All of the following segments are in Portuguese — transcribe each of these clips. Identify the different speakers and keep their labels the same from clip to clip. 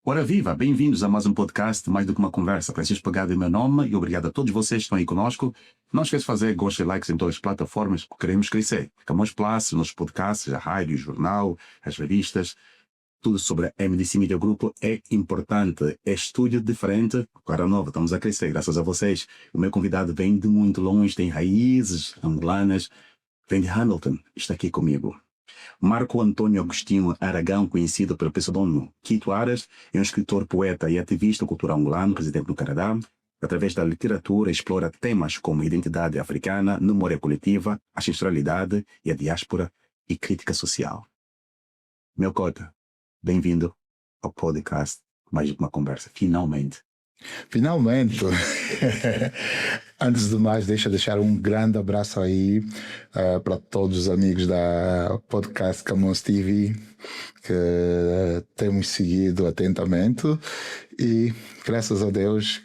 Speaker 1: Ora viva, bem-vindos a mais um podcast, mais do que uma conversa. Francisco Pagado é meu nome e obrigado a todos vocês que estão aí conosco. Não esqueça de fazer gostos e likes em todas as plataformas que queremos crescer. Camões Plus, nossos podcasts, a rádio, o jornal, as revistas, tudo sobre a MDC Media Group é importante. É estúdio diferente, cara nova, estamos a crescer graças a vocês. O meu convidado vem de muito longe, tem raízes angolanas, vem de Hamilton, está aqui comigo. Marco Antônio Agostinho Aragão, conhecido pelo pseudônimo Quito Aras, é um escritor, poeta e ativista cultural angolano, residente no Canadá. Através da literatura, explora temas como identidade africana, memória coletiva, ancestralidade e a diáspora e crítica social. Meu cota, bem-vindo ao podcast Mais uma Conversa, finalmente.
Speaker 2: Finalmente! Antes de mais, deixar um grande abraço aí para todos os amigos da podcast Camões TV que temos seguido atentamente e, graças a Deus,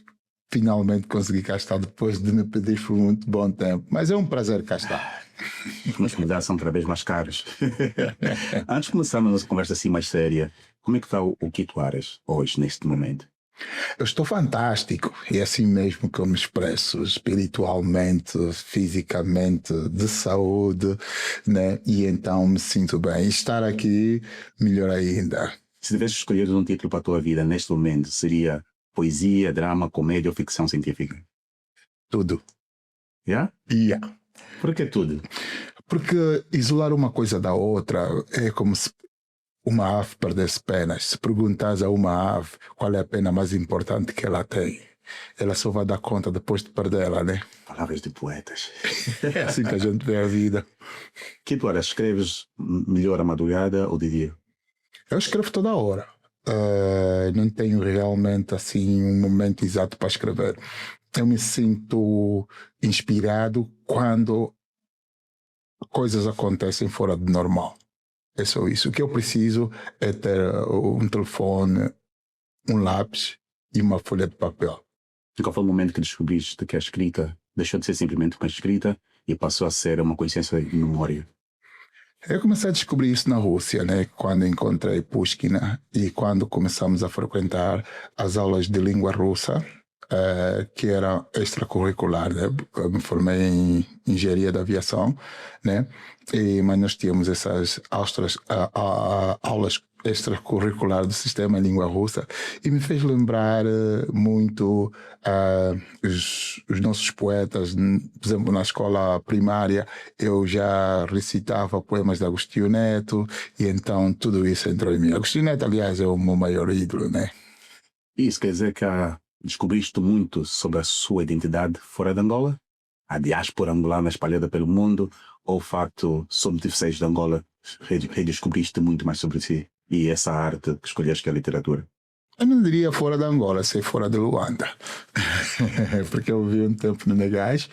Speaker 2: finalmente consegui cá estar depois de me pedir por muito bom tempo. Mas é um prazer cá estar.
Speaker 1: Os convidados são cada vez mais caros. Antes de começarmos a nossa conversa assim mais séria, como é que está o Quito Aras hoje, neste momento?
Speaker 2: Eu estou fantástico, é assim mesmo que eu me expresso, espiritualmente, fisicamente, de saúde, né? E então me sinto bem. E estar aqui, melhor ainda.
Speaker 1: Se tivesse escolhido um título para a tua vida neste momento, seria poesia, drama, comédia ou ficção científica?
Speaker 2: Tudo.
Speaker 1: Yeah?
Speaker 2: Yeah.
Speaker 1: Por que tudo?
Speaker 2: Porque isolar uma coisa da outra é como se uma ave perdesse penas. Se perguntas a uma ave qual é a pena mais importante que ela tem, ela só vai dar conta depois de perdê-la, né?
Speaker 1: Palavras de poetas.
Speaker 2: É assim que a gente vê a vida.
Speaker 1: Que tu Aras, escreves melhor à madrugada ou de dia?
Speaker 2: Eu escrevo toda hora. Não tenho realmente assim um momento exato para escrever. Eu me sinto inspirado quando coisas acontecem fora do normal. É só isso. O que eu preciso é ter um telefone, um lápis e uma folha de papel.
Speaker 1: E qual foi o momento que descobriste que a escrita deixou de ser simplesmente uma escrita e passou a ser uma consciência e memória?
Speaker 2: Eu comecei a descobrir isso na Rússia, né? Quando encontrei Pushkin e quando começamos a frequentar as aulas de língua russa, que era extracurricular, né? Eu me formei em engenharia da aviação, né? Mas nós tínhamos essas aulas extracurricular do sistema em língua russa e me fez lembrar muito os nossos poetas. Por exemplo, na escola primária eu já recitava poemas de Agostinho Neto e então tudo isso entrou em mim. Agostinho Neto, aliás, é o meu maior ídolo, né?
Speaker 1: Isso quer dizer que descobriste muito sobre a sua identidade fora de Angola? A diáspora angolana espalhada pelo mundo? Ou o facto, sobre te de Angola, redescobriste muito mais sobre si e essa arte que escolheste, que é a literatura?
Speaker 2: Eu não diria fora da Angola, sei fora de Luanda. Porque eu vivi um tempo no Negás,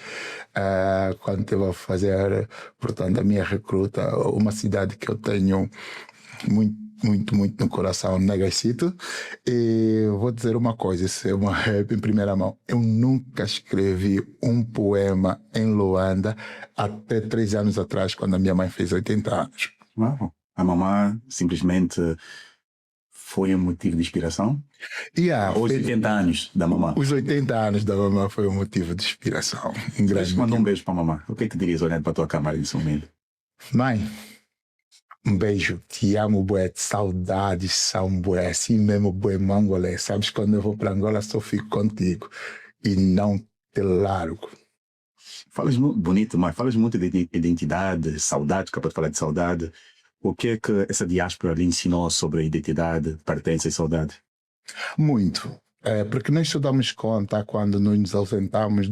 Speaker 2: quando esteve a fazer, portanto, a minha recruta, uma cidade que eu tenho muito no coração, Negacito. E vou dizer uma coisa, isso é uma rap em primeira mão. Eu nunca escrevi um poema em Luanda até 3 anos atrás, quando a minha mãe fez 80 anos.
Speaker 1: Uau. A mamã simplesmente foi um motivo de inspiração? Os 80 anos da mamã.
Speaker 2: Os 80 anos da mamã foi um motivo de inspiração.
Speaker 1: Manda um beijo para a mamã. O que é que dirias olhando para a tua câmara nesse momento?
Speaker 2: Mãe, um beijo, te amo, bué, saudades são bué, assim mesmo, bué, mangolé. Sabes, quando eu vou para Angola só fico contigo e não te largo.
Speaker 1: Falas muito bonito, mas falas muito de identidade, saudade, acabou de falar de saudade. O que é que essa diáspora lhe ensinou sobre a identidade, pertença e saudade?
Speaker 2: Muito. Porque nós só damos conta quando nos ausentamos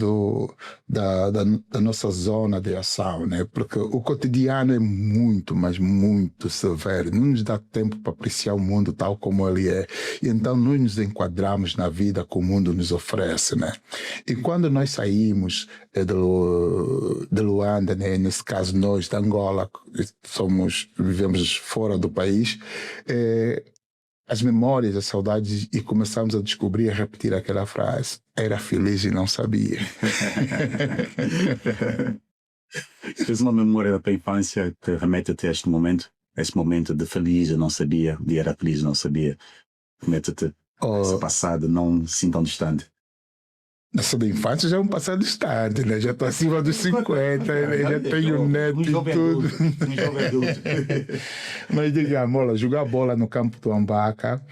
Speaker 2: da nossa zona de ação, né? Porque o cotidiano é muito, mas muito severo. Não nos dá tempo para apreciar o mundo tal como ele é. E então nós nos enquadramos na vida que o mundo nos oferece, né? E quando nós saímos de Luanda, né? Nesse caso nós de Angola, vivemos fora do país, as memórias, as saudades, e começamos a descobrir e a repetir aquela frase: era feliz e não sabia.
Speaker 1: Tens uma memória da tua infância que remete até este momento? Esse momento de feliz e não sabia, de era feliz e não sabia, remete-te Esse passado não assim tão distante.
Speaker 2: Essa da infância já é um passado distante, né? Já estou acima dos 50, né? Já tenho neto e tudo.
Speaker 1: Um jovem adulto.
Speaker 2: Mas digamos, olha, jogar bola no campo do Ambaca,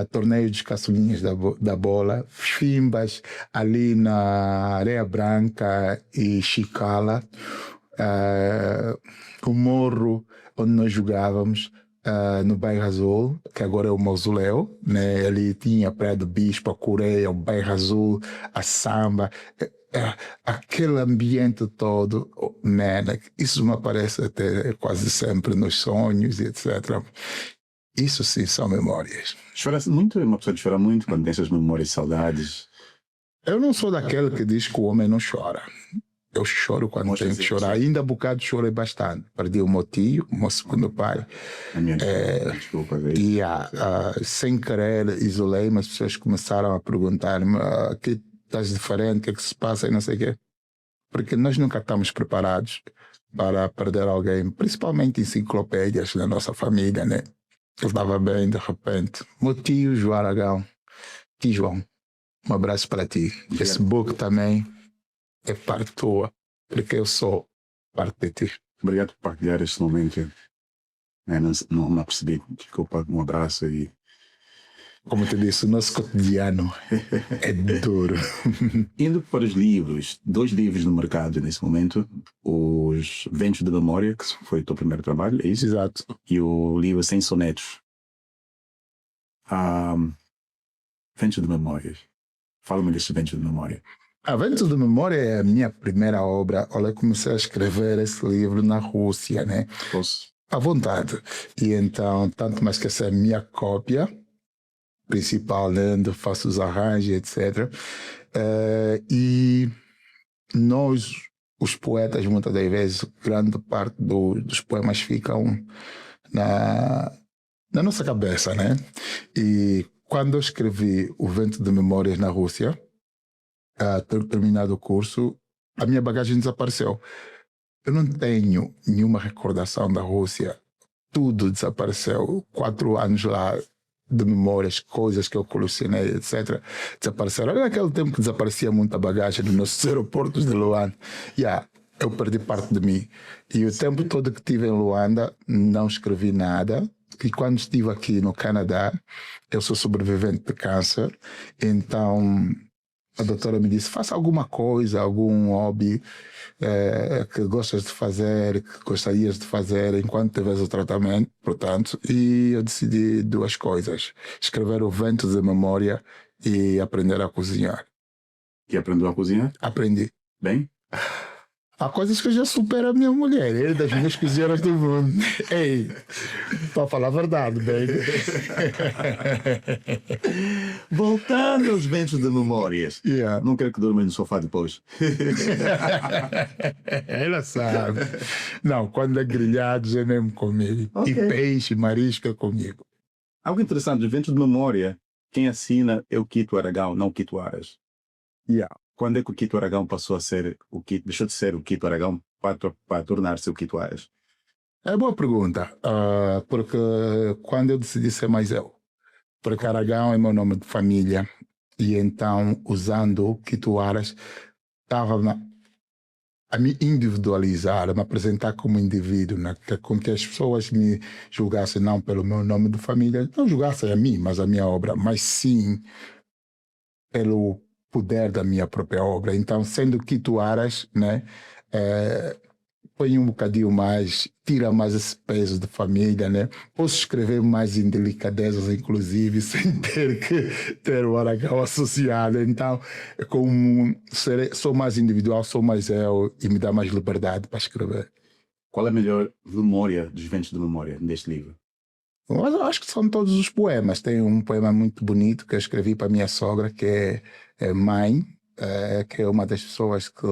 Speaker 2: torneio de caçulinhas da bola, fimbas ali na Areia Branca e Chicala, o morro onde nós jogávamos, no Bairro Azul, que agora é o Mausoléu, né? Ali tinha a Praia do Bispo, a Coreia, o Bairro Azul, a samba, aquele ambiente todo, né? Isso me aparece até quase sempre nos sonhos e etc. Isso sim são memórias.
Speaker 1: Chora muito, é uma pessoa que chora muito quando tem essas memórias e saudades.
Speaker 2: Eu não sou daquele que diz que o homem não chora. Eu choro quando tenho que chorar. Ainda há bocado chorei bastante. Perdi o meu tio, o meu segundo pai.
Speaker 1: A minha desculpa.
Speaker 2: E sem querer isolei-me. As pessoas começaram a perguntar-me que estás diferente, o que é que se passa e não sei o quê. Porque nós nunca estamos preparados para perder alguém, principalmente enciclopédias na nossa família, né? Eu estava bem, de repente. Meu tio João Aragão. Tio João, um abraço para ti. Esse book também é parte tua, porque eu sou parte de ti.
Speaker 1: Obrigado por partilhar este momento. Não percebi. Desculpa, um abraço e...
Speaker 2: Como te disse, o nosso cotidiano é duro.
Speaker 1: Indo para os livros, 2 livros no mercado nesse momento, os Ventos da Memória, que foi o teu primeiro trabalho, é isso?
Speaker 2: Exato.
Speaker 1: E o livro Sem Sonetos. Ventos de Memórias. Fala-me deste Ventos de Memória.
Speaker 2: Ventos de Memória é a minha primeira obra. Olha, eu comecei a escrever esse livro na Rússia, né?
Speaker 1: Posso?
Speaker 2: À vontade. E então, tanto mais que essa é a minha cópia principal, né, onde faço os arranjos, etc. E nós, os poetas, muitas das vezes, grande parte dos poemas ficam na nossa cabeça, né? E quando eu escrevi O Vento de Memórias na Rússia, ter terminado o curso, a minha bagagem desapareceu. Eu não tenho nenhuma recordação da Rússia. Tudo desapareceu. 4 anos lá de memórias, coisas que eu colecionei, etc. desapareceram. Era naquele tempo que desaparecia muita bagagem nos nossos aeroportos de Luanda. Eu perdi parte de mim. E o tempo todo que estive em Luanda, não escrevi nada. E quando estive aqui no Canadá, eu sou sobrevivente de câncer. Então, a doutora me disse, faça alguma coisa, algum hobby que gostas de fazer, que gostarias de fazer enquanto tiveres o tratamento, portanto, e eu decidi 2 coisas, escrever O Vento de Memória e aprender a cozinhar.
Speaker 1: E aprendeu a cozinhar?
Speaker 2: Aprendi.
Speaker 1: Bem?
Speaker 2: Há coisas que eu já supero a minha mulher, é das minhas cozinheiras do mundo. Ei, para falar a verdade, bem.
Speaker 1: Voltando aos Ventos de Memórias.
Speaker 2: Yeah.
Speaker 1: Não quero que dorma no sofá depois.
Speaker 2: Ela sabe. Não, quando é grelhados é mesmo comigo.
Speaker 1: Okay.
Speaker 2: E peixe, marisco é comigo.
Speaker 1: Algo interessante, os Ventos de Memória, quem assina é o Quito Aragão, não o Quito Aras.
Speaker 2: Yeah.
Speaker 1: Quando é que o Quito Aragão passou a ser o Quito, deixou de ser o Quito Aragão para tornar-se o Quito Aras?
Speaker 2: É boa pergunta, porque quando eu decidi ser mais eu, porque Aragão é meu nome de família, e então, usando o Quito Aras, estava a me individualizar, a me apresentar como indivíduo, né? Com que as pessoas me julgassem não pelo meu nome de família, não julgassem a mim, mas a minha obra, mas sim pelo poder da minha própria obra. Então, sendo Quito Aras, né, põe um bocadinho mais, tira mais esse peso de família, né? Posso escrever mais em delicadezas, inclusive, sem ter que ter o Aragão associado. Então, sou mais individual, sou mais eu e me dá mais liberdade para escrever.
Speaker 1: Qual é a melhor memória dos Ventos de Memória neste livro?
Speaker 2: Mas eu acho que são todos os poemas. Tem um poema muito bonito que eu escrevi para a minha sogra, que é Mãe, que é uma das pessoas que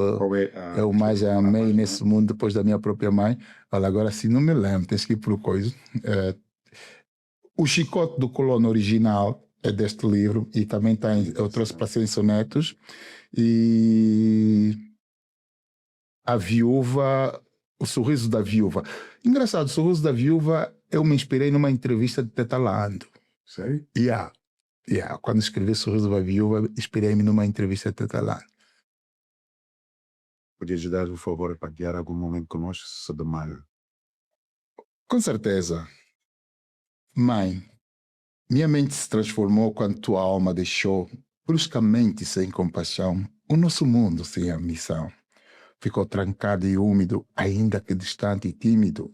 Speaker 2: eu mais amei nesse mundo depois da minha própria mãe. Olha, agora sim não me lembro, tens que ir por coisa. O Chicote do Colono original é deste livro e também eu trouxe para 100 sonetos. E a Viúva, o Sorriso da Viúva. Engraçado, o Sorriso da Viúva eu me inspirei numa entrevista de Teta Lando.
Speaker 1: Sério?
Speaker 2: Yeah. Quando escrevi Sorriso da Viúva, inspirei-me numa entrevista tetalã.
Speaker 1: Podia ajudar, por favor, a partilhar algum momento conosco sobre mal?
Speaker 2: Com certeza. Mãe, minha mente se transformou quando tua alma deixou, bruscamente sem compaixão, o nosso mundo sem ambição. Ficou trancado e úmido, ainda que distante e tímido.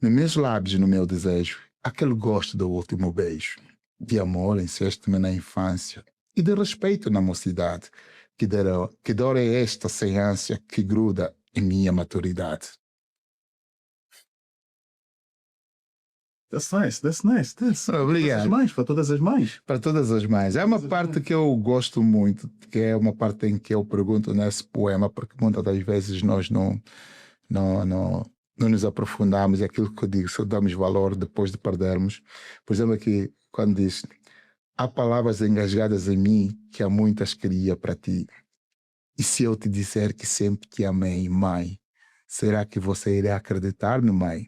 Speaker 2: Nos meus lábios, no meu desejo, aquele gosto do último beijo. De amor enceste-me na infância e de respeito na mocidade. Que dor é esta sem ânsia que gruda em minha maturidade?
Speaker 1: That's nice, that's nice.
Speaker 2: Obrigado.
Speaker 1: Para todas as mães.
Speaker 2: Para todas as mães. É uma parte que eu gosto muito, que é uma parte em que eu pergunto nesse poema, porque muitas das vezes nós não nos aprofundamos, e aquilo que eu digo, só damos valor depois de perdermos. Por exemplo, aqui, quando diz: há palavras engasgadas em mim que há muitas queria para ti. E se eu te disser que sempre te amei, mãe, será que você irá acreditar-me, mãe?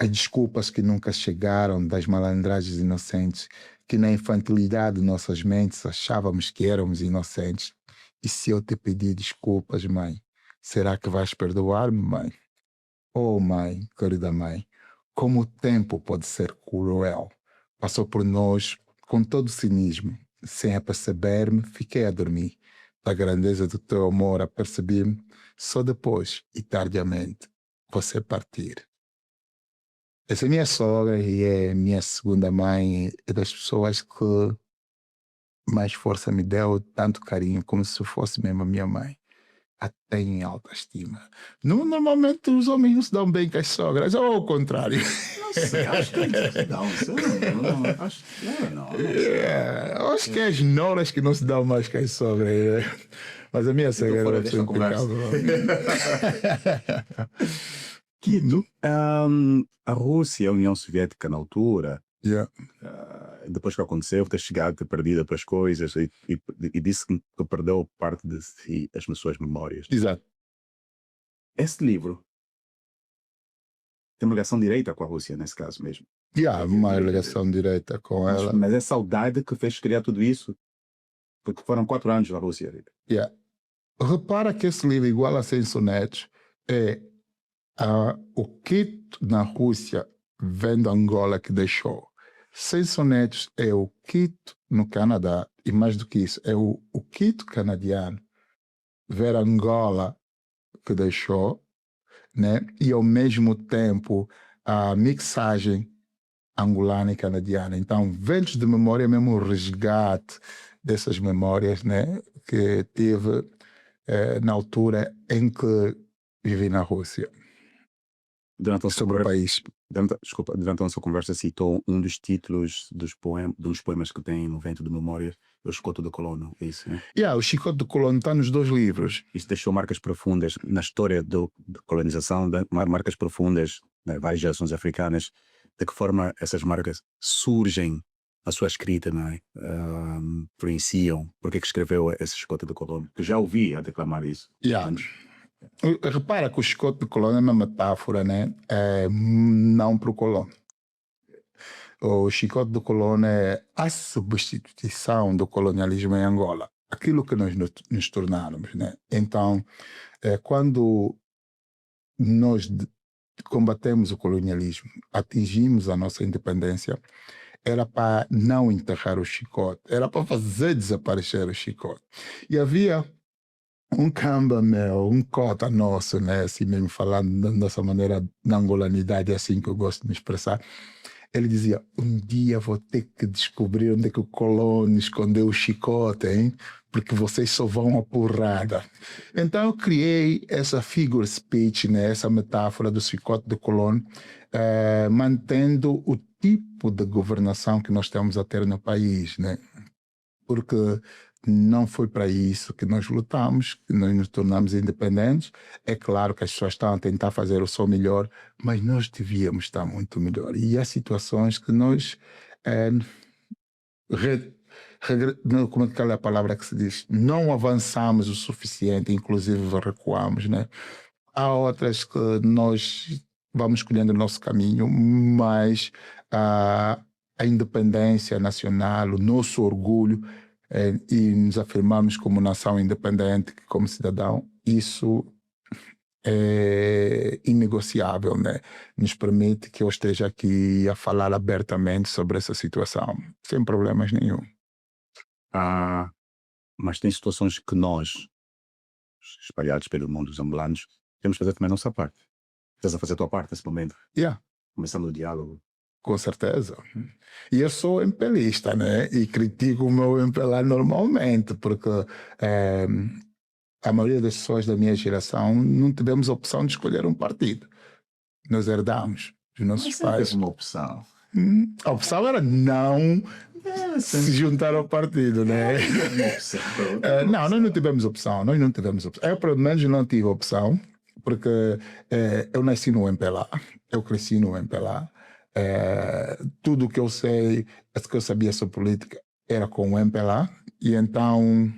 Speaker 2: As desculpas que nunca chegaram das malandragens inocentes, que na infantilidade de nossas mentes achávamos que éramos inocentes. E se eu te pedir desculpas, mãe, será que vais perdoar-me, mãe? Oh, mãe, querida mãe, como o tempo pode ser cruel. Passou por nós com todo cinismo. Sem aperceber-me, fiquei a dormir. Da grandeza do teu amor apercebi-me só depois e tardiamente você partir. Essa é minha sogra e é minha segunda mãe, é das pessoas que mais força me deu, tanto carinho, como se fosse mesmo a minha mãe. Até em alta estima. Normalmente os homens não se dão bem com as sogras, ou ao contrário.
Speaker 1: Não sei, acho que
Speaker 2: Acho que é as noras que não se dão mais com as sogras. Mas a minha sogra era
Speaker 1: desta conversa.
Speaker 2: Quito.
Speaker 1: A Rússia e a União Soviética na altura,
Speaker 2: Yeah.
Speaker 1: depois que aconteceu, ter chegado, ter perdido as coisas e disse que perdeu parte de si, as suas memórias.
Speaker 2: Exato.
Speaker 1: Esse livro tem uma ligação direta com a Rússia, nesse caso mesmo.
Speaker 2: Uma ligação direta com ela.
Speaker 1: Mas é saudade que fez criar tudo isso, porque foram 4 anos na Rússia.
Speaker 2: Repara que esse livro, igual a 100 sonetos, é o Quito na Rússia vendo Angola que deixou. 100 sonetos é o Quito no Canadá, e mais do que isso, é o Quito canadiano ver Angola que deixou, né? E ao mesmo tempo a mixagem angolana e canadiana. Então, ventos de memória, mesmo o resgate dessas memórias, né? Que teve na altura em que vivi na Rússia. Sobre o país.
Speaker 1: Durante a nossa conversa citou um dos títulos dos poemas que tem no Vento de Memórias, o Chicote do Colono, é isso, né?
Speaker 2: O Chicote do Colono está nos 2 livros.
Speaker 1: Isso deixou marcas profundas na história da colonização, marcas profundas, né, várias gerações africanas. De que forma essas marcas surgem na sua escrita, não é? Influenciam. Por que escreveu esse Chicote do Colono? Que já ouvi a declamar isso.
Speaker 2: Repara que o Chicote do Colono é uma metáfora, né? Não para o colono. O Chicote do Colono é a substituição do colonialismo em Angola. Aquilo que nós nos tornamos, né? Então, quando nós combatemos o colonialismo, atingimos a nossa independência, era para não enterrar o chicote, era para fazer desaparecer o chicote. E havia um camba meu, um cota nosso, né? Assim mesmo falando da nossa maneira da angolanidade, é assim que eu gosto de me expressar. Ele dizia: um dia vou ter que descobrir onde é que o colono escondeu o chicote, hein? Porque vocês só vão a porrada. Então eu criei essa figure speech, né? Essa metáfora do chicote do colono, mantendo o tipo de governação que nós temos a ter no país, né? Porque não foi para isso que nós lutamos, que nós nos tornamos independentes. É claro que as pessoas estão a tentar fazer o seu melhor, mas nós devíamos estar muito melhor. E há situações que nós... como é que é a palavra que se diz? Não avançamos o suficiente, inclusive recuamos, né? Há outras que nós vamos escolhendo o nosso caminho, mas a independência nacional, o nosso orgulho, e nos afirmamos como nação independente, como cidadão, isso é inegociável, né? Nos permite que eu esteja aqui a falar abertamente sobre essa situação, sem problemas nenhum.
Speaker 1: Ah, mas tem situações que nós, espalhados pelo mundo dos angolanos, temos que fazer também a nossa parte. Estás a fazer a tua parte nesse momento,
Speaker 2: Yeah.
Speaker 1: começando o diálogo.
Speaker 2: Com certeza. E eu sou empelista, né? E critico o meu empelar normalmente, porque a maioria das pessoas da minha geração não tivemos a opção de escolher um partido. Nós herdamos dos nossos
Speaker 1: Mas
Speaker 2: pais.
Speaker 1: teve uma opção.
Speaker 2: A opção era não se juntar ao partido, né?
Speaker 1: Uma opção.
Speaker 2: Não, nós não tivemos opção. Nós não tivemos opção. Eu, pelo menos, não tive opção, porque eu nasci no MPLA, eu cresci no MPLA. Tudo o que eu sei, que eu sabia sobre política, era com o MPLA, e então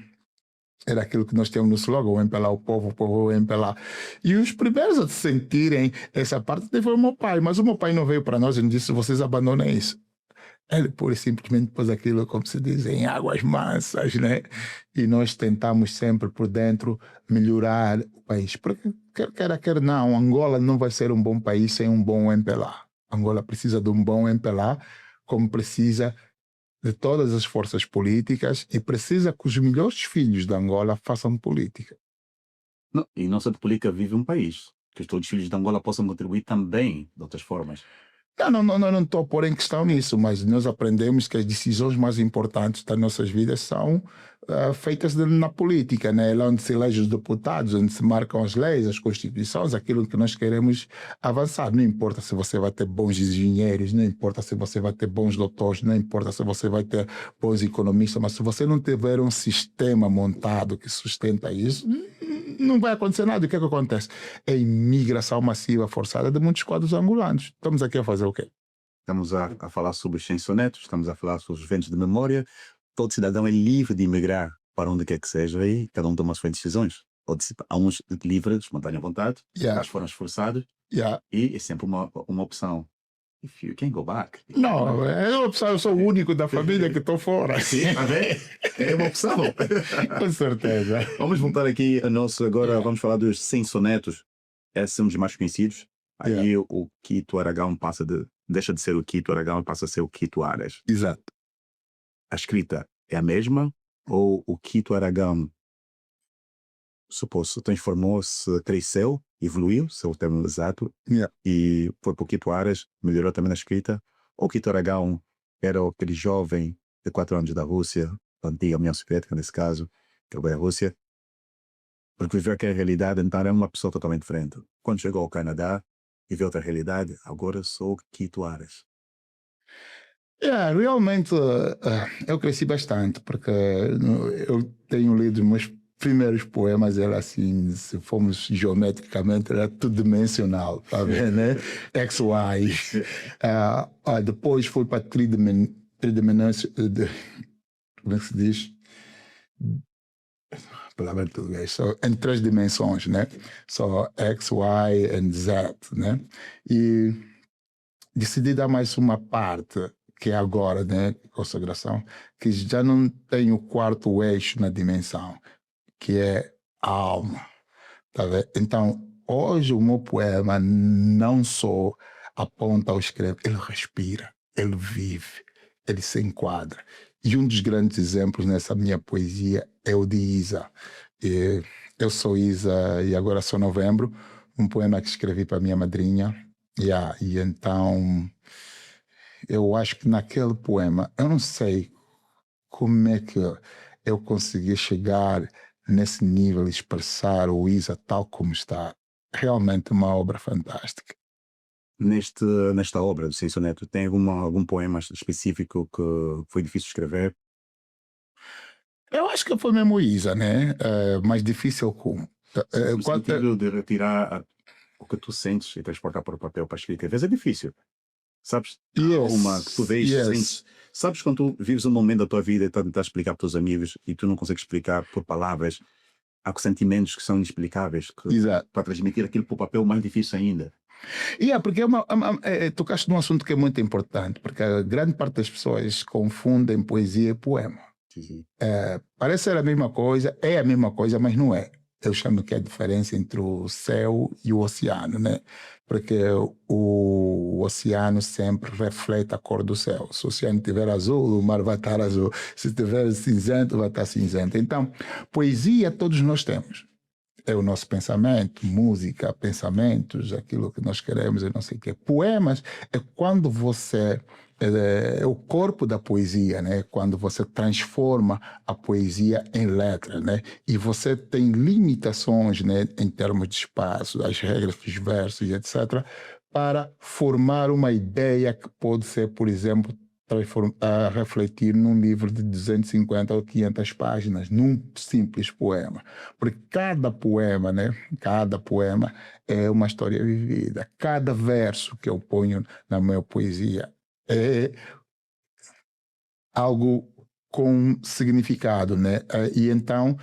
Speaker 2: era aquilo que nós temos no slogan, o MPLA, o povo, o MPLA. E os primeiros a sentirem essa parte foi o meu pai, mas o meu pai não veio para nós e não disse, vocês abandonem isso. Ele pura e simplesmente pôs aquilo, como se diz, em águas mansas, né? E nós tentamos sempre por dentro melhorar o país. Porque, quer não, Angola não vai ser um bom país sem um bom MPLA. Angola precisa de um bom MPLA, como precisa de todas as forças políticas e precisa que os melhores filhos da Angola façam política.
Speaker 1: Não, e não só de política vive um país. Que todos os filhos de Angola possam contribuir também de outras formas.
Speaker 2: Não estou a pôr em questão nisso, mas nós aprendemos que as decisões mais importantes das nossas vidas são feitas na política, né? Lá onde se elegem os deputados, onde se marcam as leis, as constituições, aquilo que nós queremos avançar. Não importa se você vai ter bons engenheiros, não importa se você vai ter bons doutores, não importa se você vai ter bons economistas, mas se você não tiver um sistema montado que sustenta isso, não vai acontecer nada. O que é que acontece? É a imigração massiva forçada de muitos quadros angolanos. Estamos aqui a fazer o quê?
Speaker 1: Estamos a falar sobre os censonetos, estamos a falar sobre os ventos de memória. Todo cidadão é livre de emigrar para onde quer que seja e cada um toma as suas decisões. Há uns livres, espontânea vontade, outros foram esforçados e é sempre uma opção. If you can go back.
Speaker 2: Não, é uma opção. Eu sou o único da família que estou fora.
Speaker 1: Sim, é uma opção.
Speaker 2: Com certeza.
Speaker 1: Vamos voltar aqui a nosso. Agora vamos falar dos censonetos. Esses são os mais conhecidos. Aí o Quito Aragão deixa de ser o Quito Aragão e passa a ser o Quito Aras.
Speaker 2: Exato.
Speaker 1: A escrita é a mesma ou o Quito Aragão se transformou-se, cresceu, evoluiu, se é o termo exato, e foi para o Quito Aras, melhorou também na escrita, ou o Quito Aragão era aquele jovem de 4 anos da Rússia, da antiga União Soviética nesse caso, que veio à Rússia, porque viveu aquela realidade, então era uma pessoa totalmente diferente. Quando chegou ao Canadá e viu outra realidade, agora sou Quito Aras.
Speaker 2: Realmente eu cresci bastante, porque eu tenho lido meus primeiros poemas, era assim, se formos geometricamente, era tudo dimensional, tá vendo, né? X, Y. Depois fui para tridimensional, como é que se diz? Palavra em português, em 3 dimensões, né? Só X, Y e Z, né? E decidi dar mais uma parte, que é agora, né, consagração, que já não tem o 4º eixo na dimensão, que é a alma. Tá vendo? Então, hoje o meu poema não só aponta ou escreve, ele respira, ele vive, ele se enquadra. E um dos grandes exemplos nessa minha poesia é o de Isa. Eu sou Isa e agora sou Novembro, um poema que escrevi para minha madrinha. E então, eu acho que naquele poema, eu não sei como é que eu consegui chegar nesse nível, expressar o Isa tal como está. Realmente uma obra fantástica.
Speaker 1: Nesta obra do Censoneto, tem algum poema específico que foi difícil escrever?
Speaker 2: Eu acho que foi mesmo o Isa, né? Mais difícil como?
Speaker 1: No sentido de retirar o que tu sentes e transportar para o papel para escrever. Às vezes é difícil. Sabes? Uma que tu vês, sentes. Sabes quando tu vives um momento da tua vida e estás a tentar explicar para os teus amigos e tu não consegues explicar por palavras Há sentimentos que são inexplicáveis, que
Speaker 2: Exato.
Speaker 1: para transmitir aquilo para o papel mais difícil ainda.
Speaker 2: Porque tocaste num assunto que é muito importante, porque a grande parte das pessoas confundem poesia e poema.
Speaker 1: Sim.
Speaker 2: Parece ser a mesma coisa, é a mesma coisa, mas não é. Eu chamo que é a diferença entre o céu e o oceano, né? Porque o oceano sempre reflete a cor do céu. Se o oceano estiver azul, o mar vai estar azul. Se estiver cinzento, vai estar cinzento. Então, poesia todos nós temos. É o nosso pensamento, música, pensamentos, aquilo que nós queremos, eu não sei o quê. Poemas é quando você... É o corpo da poesia, né? Quando você transforma a poesia em letra, né? E você tem limitações, né? Em termos de espaço, as regras dos versos, etc., para formar uma ideia que pode ser, por exemplo, a refletir num livro de 250 ou 500 páginas, num simples poema. Porque cada poema, né? Cada poema é uma história vivida. Cada verso que eu ponho na minha poesia é algo com significado, né? E então,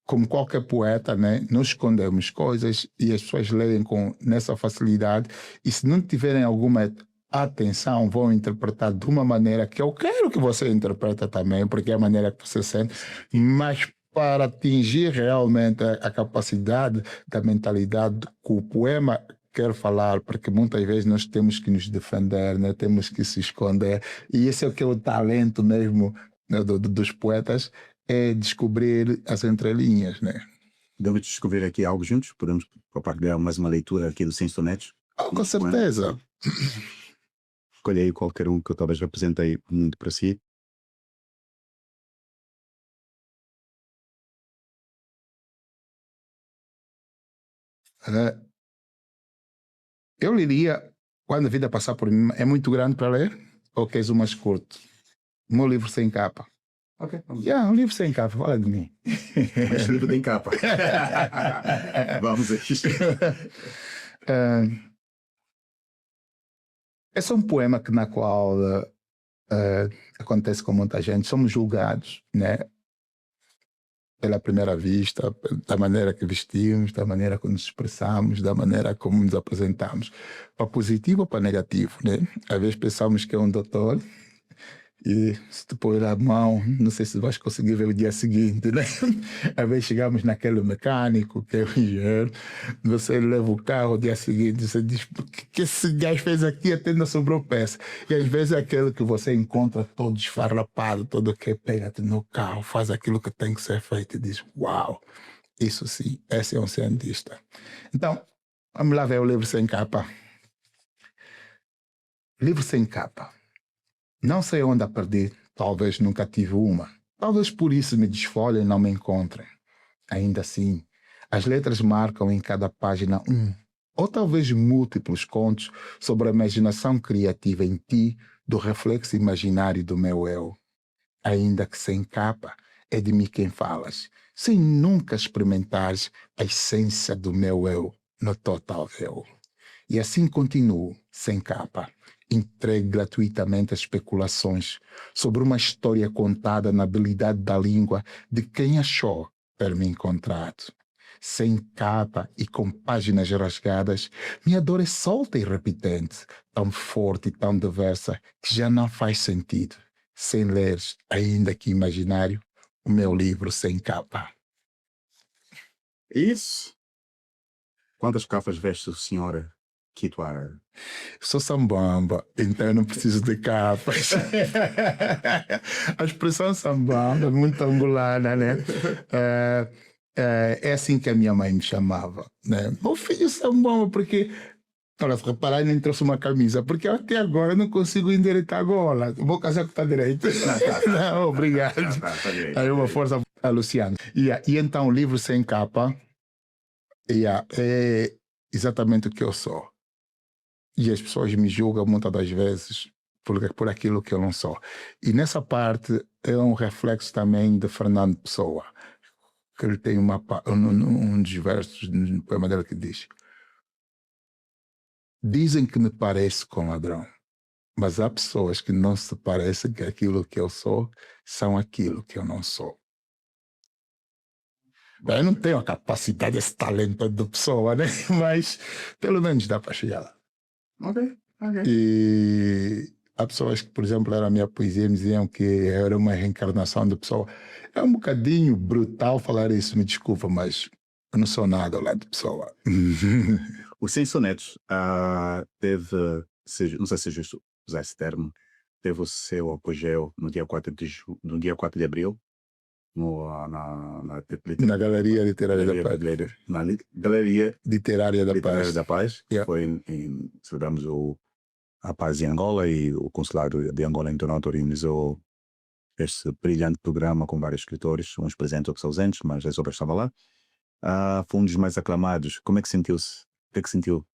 Speaker 2: como qualquer poeta, né? Nós escondemos coisas e as pessoas leem nessa facilidade, e se não tiverem alguma atenção, vão interpretar de uma maneira que eu quero que você interprete também, porque é a maneira que você sente, mas para atingir realmente a capacidade da mentalidade que o poema quer falar, porque muitas vezes nós temos que nos defender, né? Temos que se esconder, e esse é o que é o talento mesmo, né, dos poetas, é descobrir as entrelinhas, né?
Speaker 1: Devemos descobrir aqui algo juntos? Podemos compartilhar mais uma leitura aqui do Sem Sonetos?
Speaker 2: Com certeza.
Speaker 1: Escolha aí qualquer um que eu talvez representei muito para si.
Speaker 2: Eu leria Quando a Vida Passar por Mim. É muito grande para ler? Ou queres o mais curto? O meu livro sem capa.
Speaker 1: Ok.
Speaker 2: Um livro sem capa, fala de mim.
Speaker 1: Mas o livro tem capa. Vamos a isto.
Speaker 2: Esse é um poema na qual acontece com muita gente. Somos julgados, né? Pela primeira vista, da maneira que vestimos, da maneira que nos expressamos, da maneira como nos apresentamos. Para positivo ou para negativo, né? Às vezes pensamos que é um doutor e se tu pôr a mão, não sei se vais conseguir ver o dia seguinte, né? Às vezes chegamos naquele mecânico que é o engenheiro, você leva o carro o dia seguinte, você diz, o que esse gajo fez aqui até não sobrou peça? E às vezes é aquele que você encontra todo esfarrapado, todo que pega-te no carro, faz aquilo que tem que ser feito e diz, uau, isso sim, esse é um cientista. Então, vamos lá ver o livro sem capa. Livro sem capa. Não sei onde a perdi, talvez nunca tive uma. Talvez por isso me desfolhem e não me encontrem. Ainda assim, as letras marcam em cada página ou talvez múltiplos contos sobre a imaginação criativa em ti, do reflexo imaginário do meu eu. Ainda que sem capa, é de mim quem falas, sem nunca experimentares a essência do meu eu no total eu. E assim continuo, sem capa, entregue gratuitamente as especulações sobre uma história contada na habilidade da língua de quem achou ter me encontrado. Sem capa e com páginas rasgadas, minha dor é solta e repetente, tão forte e tão diversa que já não faz sentido, sem leres, ainda que imaginário, o meu livro sem capa.
Speaker 1: Isso. Quantas capas veste o senhor Kitwar?
Speaker 2: Sou sambamba, então eu não preciso de capas. A expressão sambamba é muito angolana, né? É assim que a minha mãe me chamava, né? Meu filho sambamba, porque... Para se reparar, nem trouxe uma camisa, porque até agora eu não consigo endireitar a gola. Vou casar com está direito. Não, obrigado.
Speaker 1: Tá direito.
Speaker 2: Aí uma força a Luciano. E então o livro sem capa é exatamente o que eu sou. E as pessoas me julgam muitas das vezes por aquilo que eu não sou. E nessa parte é um reflexo também de Fernando Pessoa, que ele tem um dos versos no poema dele que diz: dizem que me pareço com ladrão, mas há pessoas que não se parecem que aquilo que eu sou são aquilo que eu não sou. Eu não tenho a capacidade, esse talento de pessoa, né? Mas pelo menos dá para chegar lá.
Speaker 1: Ok.
Speaker 2: E há pessoas que, por exemplo, era a minha poesia, me diziam que eu era uma reencarnação de pessoa. É um bocadinho brutal falar isso, me desculpa, mas eu não sou nada ao lado de pessoa.
Speaker 1: O Sem Sonetos teve, não sei se é justo usar esse termo, teve o seu apogeu no dia 4 de abril, na
Speaker 2: Na Galeria Literária da Paz.
Speaker 1: Na Galeria
Speaker 2: Literária da Paz.
Speaker 1: da Paz, que
Speaker 2: Yeah.
Speaker 1: foi celebramos a paz em Angola, e o Consulado de Angola em Toronto organizou este brilhante programa com vários escritores, uns presentes, outros ausentes, mas as obras estavam lá. Foi um dos mais aclamados. Como é que sentiu-se? O que é que sentiu?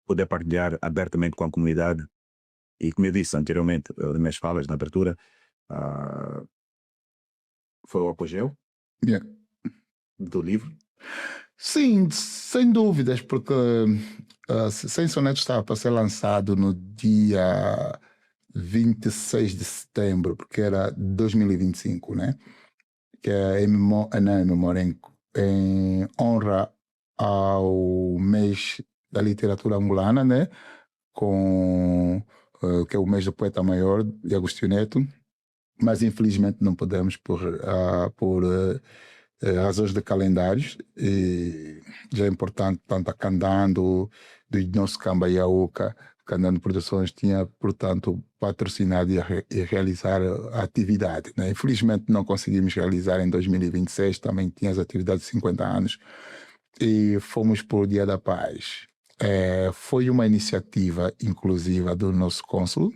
Speaker 1: Poder partilhar abertamente com a comunidade. E como eu disse anteriormente, nas minhas falas, na abertura, foi o apogeu
Speaker 2: Yeah.
Speaker 1: do livro.
Speaker 2: Sim, sem dúvidas, porque Sem Sonetos estava para ser lançado no dia 26 de setembro, porque era 2025, né? Que é em honra ao mês da literatura angolana, né? Que é o mês do poeta maior, de Agostinho Neto, mas infelizmente não podemos por razões de calendários. E já é importante, tanto a Candando, do nosso Cambaiaúca, Candando Produções tinha, portanto, patrocinado e realizar a atividade, né? Infelizmente não conseguimos realizar em 2026, também tinha as atividades de 50 anos, e fomos por Dia da Paz. Foi uma iniciativa inclusiva do nosso cônsul,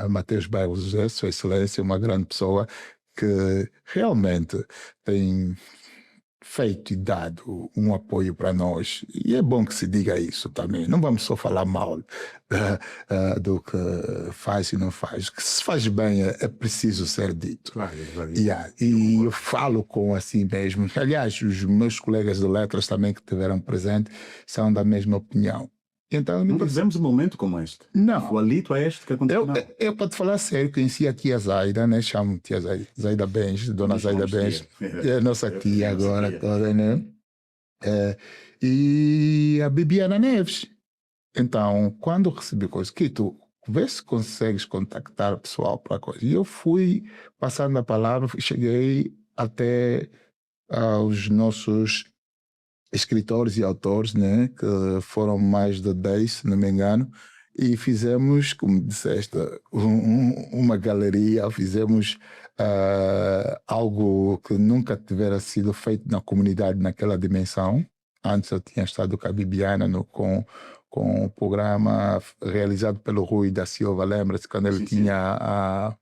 Speaker 2: Mateus Bairro José, Sua Excelência, uma grande pessoa que realmente tem feito e dado um apoio para nós. E é bom que se diga isso também. Não vamos só falar mal do que faz e não faz. O que se faz bem é preciso ser dito.
Speaker 1: Claro.
Speaker 2: Yeah. E eu falo com assim mesmo. Aliás, os meus colegas de letras também que estiveram presentes são da mesma opinião. Então,
Speaker 1: Nunca vivemos um momento como este.
Speaker 2: Não.
Speaker 1: O alito é este que aconteceu.
Speaker 2: Eu para te falar sério, conheci a tia Zaida, né? Chamo tia Zaida Bens, dona Zaida Bens. É a nossa tia agora toda, né? E a Bibiana Neves. Então, quando recebi coisa, Quito, vê se consegues contactar o pessoal para coisa. E eu fui passando a palavra, cheguei até aos nossos escritores e autores, né, que foram mais de 10, se não me engano, e fizemos, como disseste, uma galeria, fizemos algo que nunca tivera sido feito na comunidade naquela dimensão. Antes eu tinha estado com a Bibiana com o programa realizado pelo Rui da Silva, lembra-se, quando ele tinha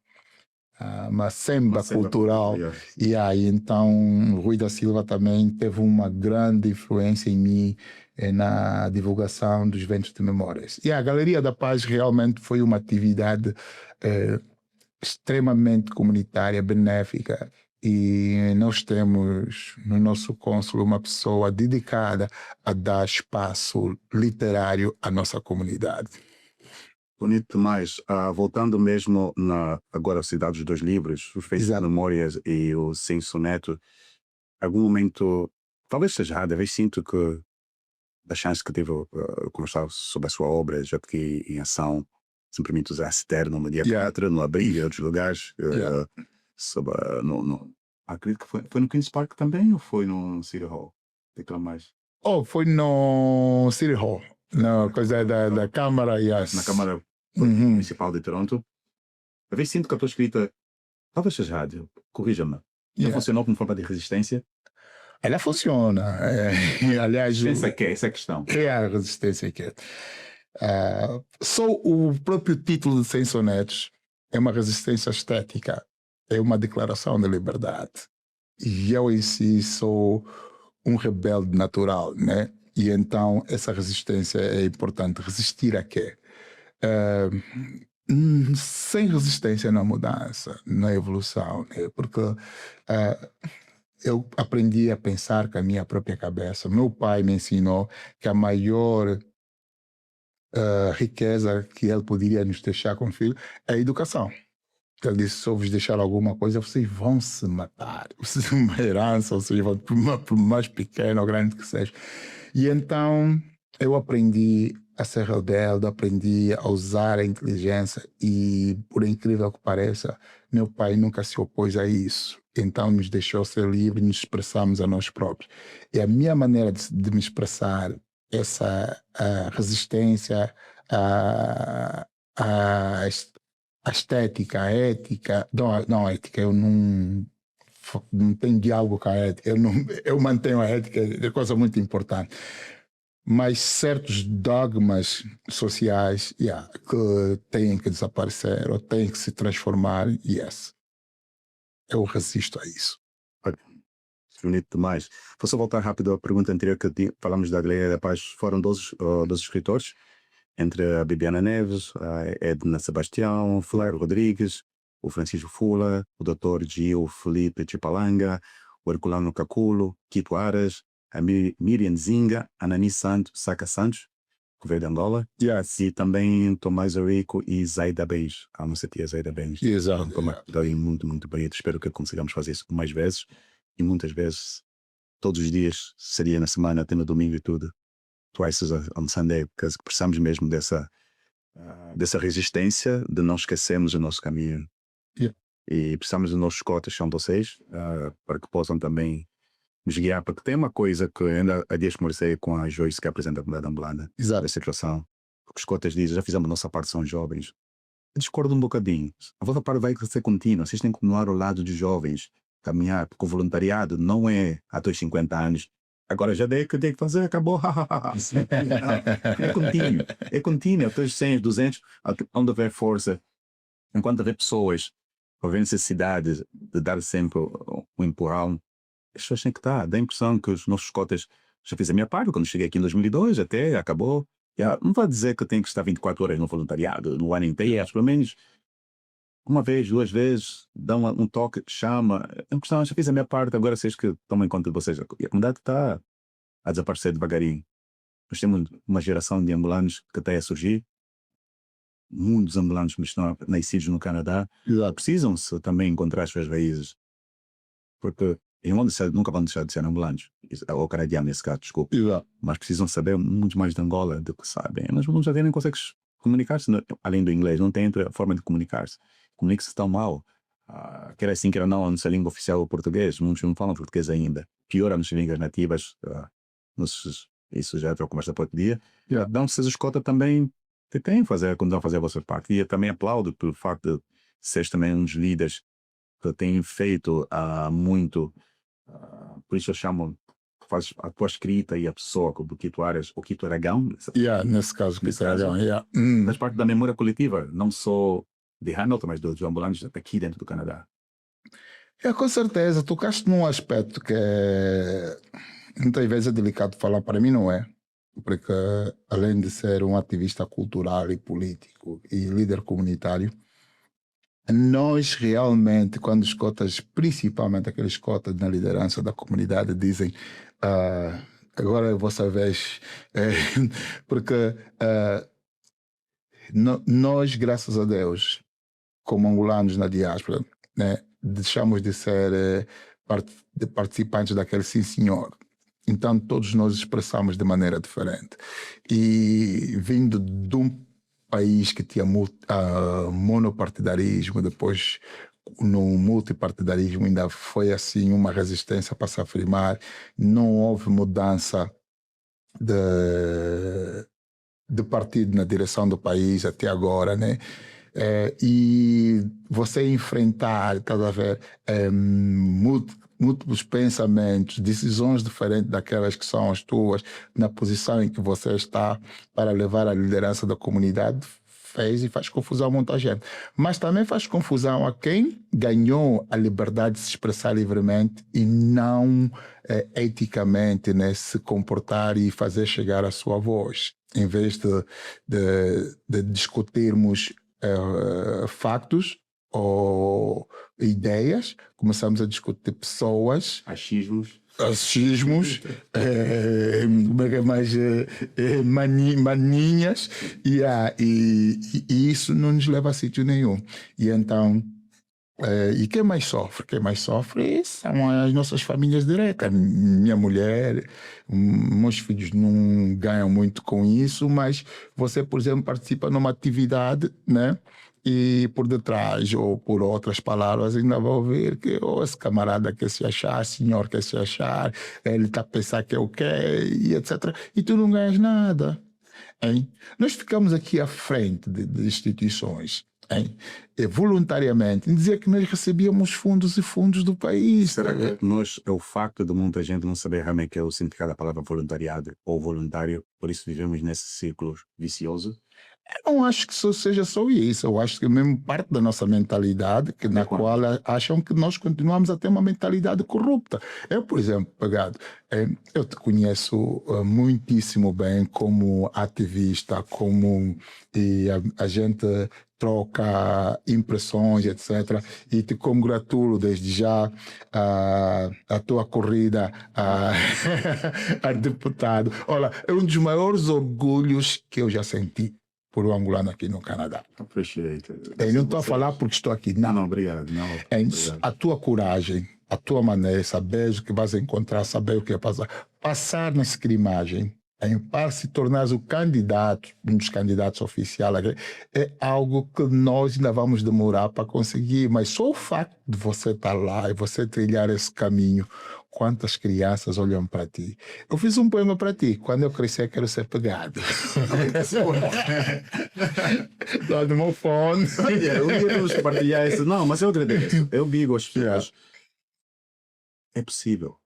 Speaker 2: uma semba cultural. E aí, então, Rui da Silva também teve uma grande influência em mim na divulgação dos eventos de memórias. E a Galeria da Paz realmente foi uma atividade extremamente comunitária, benéfica. E nós temos no nosso cônsul uma pessoa dedicada a dar espaço literário à nossa comunidade.
Speaker 1: Bonito demais. Voltando mesmo agora à Cidade dos Dois Livros, os Feitos de Memórias e o Sem Soneto, algum momento, talvez seja errado, às vezes sinto que da chance que tive conversar sobre a sua obra, já que em ação, se me permite usar esse termo, no dia 4, no Abril e outros lugares, acredito que foi no Queen's Park também, ou foi no City Hall? Mais.
Speaker 2: Foi no City Hall, na coisa da Câmara, yes.
Speaker 1: Na Câmara Municipal de Toronto. Às vezes sinto que a tua escrita, talvez seja rádio, corrija-me, não funcionou como forma de resistência?
Speaker 2: Ela funciona. Aliás,
Speaker 1: essa é a questão.
Speaker 2: É a resistência que é. Só o próprio título de Sem Sonetos é uma resistência estética, é uma declaração de liberdade. E eu em si sou um rebelde natural, né? E então essa resistência é importante. Resistir a quê? Sem resistência não há mudança, não há evolução, né? Porque eu aprendi a pensar com a minha própria cabeça. Meu pai me ensinou que a maior riqueza que ele poderia nos deixar como filho é a educação. Ele disse, se eu vos deixar alguma coisa, vocês vão se matar. Vocês uma herança, vocês vão, por mais pequena ou grande que seja. E então eu aprendi a ser rebelde, aprendi a usar a inteligência e, por incrível que pareça, meu pai nunca se opôs a isso. Então nos deixou ser livres e nos expressamos a nós próprios. E a minha maneira de me expressar, essa resistência, a, a estética, a ética, não a ética, eu não tenho diálogo com a ética, eu mantenho a ética, é coisa muito importante. Mas certos dogmas sociais que têm que desaparecer ou têm que se transformar, eu resisto a isso.
Speaker 1: Bonito demais. Vou só voltar rápido à pergunta anterior que falamos da Galeria da Paz. Foram 12 escritores, entre a Bibiana Neves, a Edna Sebastião, Flávio Rodrigues, o Francisco Fula, o Dr. Gil Felipe Chipalanga, o Herculano Caculo, Quito Aras, a Miriam Zinga, Anani Santos, Saka Santos, que veio de Angola, e também Tomás Rico e Zaida Beis, a nossa tia Zaida Beis.
Speaker 2: Exato.
Speaker 1: Muito, muito bonito. Espero que consigamos fazer isso mais vezes, e muitas vezes, todos os dias, seria na semana, até no domingo e tudo. Twice on Sunday, porque precisamos mesmo dessa resistência de não esquecermos o nosso caminho. E precisamos dos nossos cotas, são vocês, para que possam também nos guiar, porque tem uma coisa que ainda há dias conversei com a Joyce, que apresenta a comunidade ambulante, da situação, porque os cotas dizem, já fizemos a nossa parte, são jovens. Eu discordo um bocadinho. A vossa parte vai ser contínua, vocês têm que continuar ao lado dos jovens, caminhar, porque o voluntariado não é até os 50 anos. Agora já dei que tem que fazer, acabou. É contínuo, até os 100, 200, onde houver força, enquanto houver pessoas, houver necessidade de dar sempre um empurrão, as pessoas têm que estar. Dá a impressão que os nossos cotas, já fiz a minha parte, quando cheguei aqui em 2002, até acabou. Não vai dizer que eu tenho que estar 24 horas no voluntariado, no ano inteiro, pelo menos uma vez, 2 vezes, dá um toque, chama. A impressão, já fiz a minha parte, agora vocês que tomam em conta de vocês. E a comunidade está a desaparecer devagarinho. Nós temos uma geração de ambulantes que está a surgir. Muitos ambulantes que estão nascidos no Canadá precisam-se também encontrar as suas raízes. Porque nunca vão deixar de ser ambulantes. Ou canadianos, nesse caso, desculpa. Mas precisam saber muito mais de Angola do que sabem. Mas já nem conseguem comunicar-se, além do inglês. Não tem outra forma de comunicar-se. Comunica-se tão mal. Quer assim, quer não, a nossa língua oficial é o português. Muitos não falam português ainda. Pior as nossas línguas nativas. Isso já é outra conversa para outro dia. Então, vocês escutam também, têm que fazer, quando vão fazer a vossa parte. E eu também aplaudo pelo facto de seres também uns líderes que têm feito muito. Por isso eu chamo, faz a tua escrita e a pessoa, como o Quito Aras, o Quito Aragão.
Speaker 2: Nesse caso, Quito Aragão.
Speaker 1: Faz parte da memória coletiva, não só de Hamilton, mas dos ambulantes aqui dentro do Canadá.
Speaker 2: Com certeza, tocaste num aspecto que muitas vezes é delicado falar, para mim não é, porque além de ser um ativista cultural e político e líder comunitário, nós realmente, quando os cotas, principalmente aqueles cotas na liderança da comunidade, dizem agora é a vossa vez, porque nós, graças a Deus, como angolanos na diáspora, né, deixamos de ser participantes daquele sim senhor. Então todos nós expressamos de maneira diferente. E vindo de um país que tinha monopartidarismo, depois no multipartidarismo ainda foi assim uma resistência para se afirmar, não houve mudança de partido na direção do país até agora, né? E você enfrentar, estás a ver, múltiplos pensamentos, decisões diferentes daquelas que são as tuas, na posição em que você está para levar a liderança da comunidade, fez e faz confusão a muita gente. Mas também faz confusão a quem ganhou a liberdade de se expressar livremente e não eticamente, né, se comportar e fazer chegar a sua voz. Em vez de discutirmos factos ou ideias, começamos a discutir pessoas, achismos, maninhas, e isso não nos leva a sítio nenhum. E então E quem mais sofre? Quem mais sofre são as nossas famílias diretas. Minha mulher, meus filhos não ganham muito com isso, mas você, por exemplo, participa numa atividade, né? E por detrás, ou por outras palavras, ainda vai ouvir que esse camarada quer se achar, senhor quer se achar, ele está a pensar que é o quê, e etc. E tu não ganhas nada. Hein? Nós ficamos aqui à frente de instituições, hein? E voluntariamente, em dizer que nós recebíamos fundos e fundos do país.
Speaker 1: Será que nós, é o facto de muita gente não saber realmente que é o significado da palavra voluntariado ou voluntário, por isso vivemos nesse círculo vicioso?
Speaker 2: Eu não acho que isso seja só isso. Eu acho que é mesmo parte da nossa mentalidade, que, na qual acham que nós continuamos a ter uma mentalidade corrupta. Eu, por exemplo, Pegado, eu te conheço muitíssimo bem como ativista, e a gente troca impressões, etc. E te congratulo desde já a tua corrida a deputado. Olha, é um dos maiores orgulhos que eu já senti por um angolano aqui no Canadá.
Speaker 1: Appreciate.
Speaker 2: Eu não estou a falar porque estou aqui, não.
Speaker 1: Não, obrigado. Não, obrigado.
Speaker 2: A tua coragem, a tua maneira, saber o que vais encontrar, saber o que é passar na escrimagem, para se tornar o candidato, um dos candidatos oficiais, é algo que nós ainda vamos demorar para conseguir, mas só o facto de você estar lá e você trilhar esse caminho, quantas crianças olham para ti. Eu fiz um poema para ti. Quando eu crescer, quero ser pegado. Lá no meu fone.
Speaker 1: Eu ia partilhar isso. Não, mas eu agradeço. Eu digo às pessoas, é possível.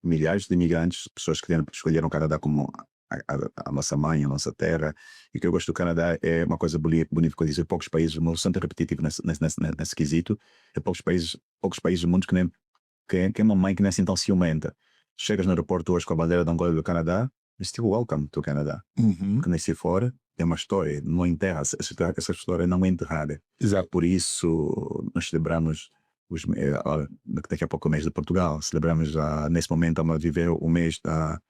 Speaker 1: Milhares de imigrantes, pessoas que escolheram o Canadá como a nossa mãe, a nossa terra, e que eu gosto do Canadá é uma coisa bonita que eu disse, poucos países, o meu santo é repetitivo nesse quesito, é poucos países do mundo que nem que é uma mãe que não é assim tão ciumenta. Chegas no aeroporto hoje com a bandeira da Angola e do Canadá, you're still welcome to Canada. Que nem se fora, é uma história, não enterra, essa história não é enterrada.
Speaker 2: Exato.
Speaker 1: Por isso, nós celebramos daqui a pouco o mês de Portugal, celebramos nesse momento a viver o mês da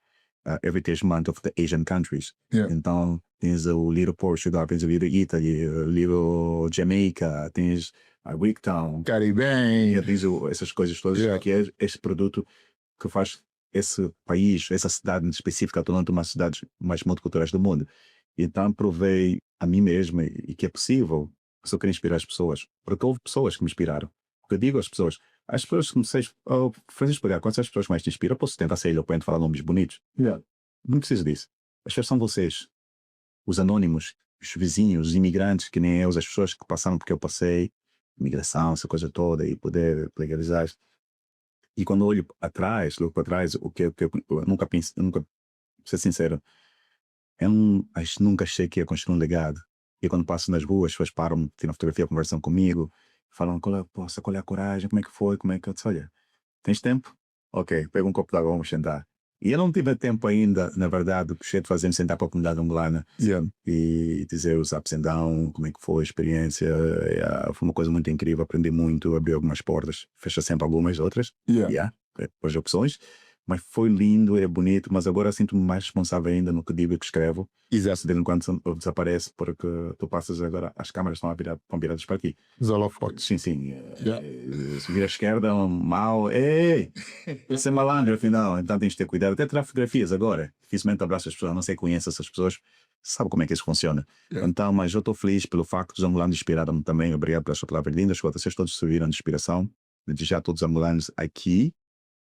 Speaker 1: Heritage Month of the Asian Countries. Então, tens o Little Portugal, tens o Little Italy, o Little Jamaica, tens a Wigtown,
Speaker 2: Caribe,
Speaker 1: tens essas coisas todas, que é esse produto que faz esse país, essa cidade específica, tornando uma das cidades mais multiculturais do mundo. Então, provei a mim mesmo e que é possível, se eu quero inspirar as pessoas, porque houve pessoas que me inspiraram. Porque eu digo às pessoas que comecei a fazer pegar, quais são as pessoas que mais te inspiram? Eu posso tentar ser eloquente, falar nomes bonitos. Não preciso disso. As pessoas são vocês, os anônimos, os vizinhos, os imigrantes, que nem eu, as pessoas que passaram porque eu passei, imigração, essa coisa toda, e poder legalizar. E quando eu olho para trás, o que eu nunca pensei, pra ser sincero, eu nunca achei que ia construir um legado. E quando passo nas ruas, as pessoas param, tiram fotografia, conversam comigo, falam, qual é a coragem, como é que foi, como é que eu disse, olha, tens tempo? Ok, pega um copo de água, vamos sentar. E eu não tive tempo ainda, na verdade, cheio de fazer-me sentar para a comunidade angolana e dizer os ups and downs, como é que foi a experiência. Foi uma coisa muito incrível, aprendi muito, abri algumas portas, fecha sempre algumas outras, depois de opções. Mas foi lindo, é bonito, mas agora sinto-me mais responsável ainda no que digo e que escrevo.
Speaker 2: Exato.
Speaker 1: De enquanto desaparece, porque tu passas agora, as câmaras estão viradas para aqui.
Speaker 2: Os holofotes.
Speaker 1: Sim. Se vira à esquerda, mal, ei, você é malandro, afinal, então tens de ter cuidado. Até tirar fotografias agora. Dificilmente abraço as pessoas, não sei, conheço essas pessoas, sabe como é que isso funciona. Então, mas eu estou feliz pelo facto que os angolanos inspiraram-me também. Obrigado pela sua palavra linda. Vocês todos serviram de inspiração. Desejar a todos os angolanos aqui,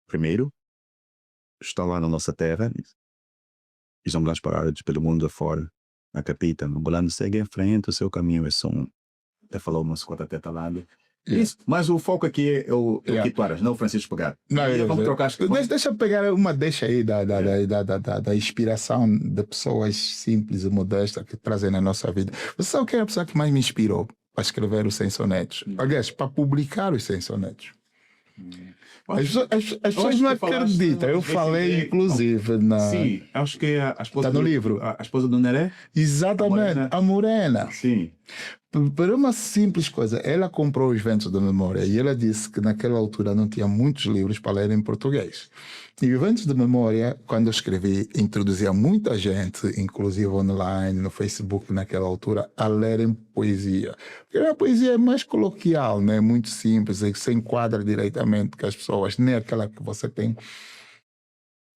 Speaker 1: primeiro, estão lá na nossa terra, e os angolanos parados pelo mundo afora, acreditam, o angolano segue em frente, o seu caminho é só até falou uma escuta até talado. Isso, mas o foco aqui é o que tu eras, não o Francisco Pegar. Vamos trocar as
Speaker 2: Deixa eu pegar uma deixa aí da inspiração de pessoas simples e modestas que trazem na nossa vida. Você sabe quem é a pessoa que mais me inspirou para escrever os 100 sonetos? Aliás, para publicar os 100 sonetos. As pessoas não acreditam. Eu falei, inclusive,
Speaker 1: Sim, acho que é a esposa
Speaker 2: no livro.
Speaker 1: A esposa do Neré?
Speaker 2: Exatamente, a Morena.
Speaker 1: Sim.
Speaker 2: Por uma simples coisa, ela comprou os Ventos da Memória e ela disse que naquela altura não tinha muitos livros para ler em português. E o Ventos da Memória, quando eu escrevi, introduzia muita gente, inclusive online, no Facebook naquela altura, a lerem poesia. Porque a poesia é mais coloquial, né? Muito simples, e se enquadra diretamente com as pessoas, nem aquela que você tem